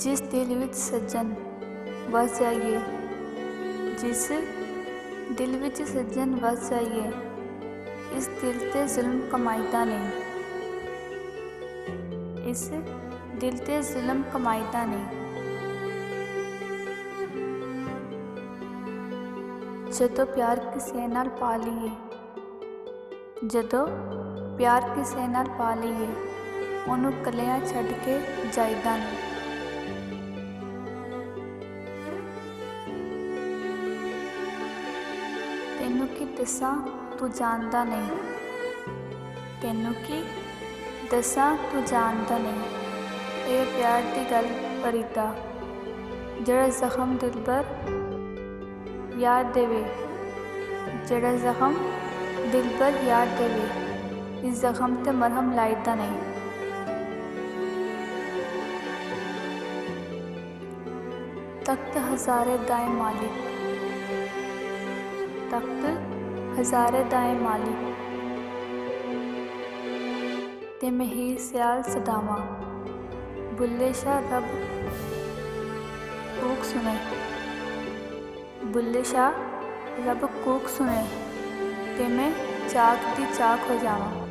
जिस दिल विच सज्जन वस जाइए, जिस दिल विच सज्जन वस जाइए, इस दिल ते जुल्म कमाईदा नहीं, इस दिल ते जुल्म कमाईदा नहीं। जदों प्यार किसे नाल पा लईए, जदों प्यार किसे नाल पा लईए, ओनू कलियां छड्ड के जाईदा नहीं। तैनू की दसां तू जानदा नहीं, तैनू की दसां तू जानदा नहीं। ਇਹ प्यार दी गल परीदा जड़ा जख्म दिल पर याद देवे, जड़ा जख्म दिल पर याद देवे, इस जख्म ते मरहम लाईदा नहीं। तख्त हज़ारे दाए मालिक, तख्त हज़ारे दाए मालिक, ते मैं ही सियाल सदावा, बुल्ले शाह रब कूक सुने, बुल्ले शाह रब कूक सुने, ते मैं चाक दी चाक हो जावा।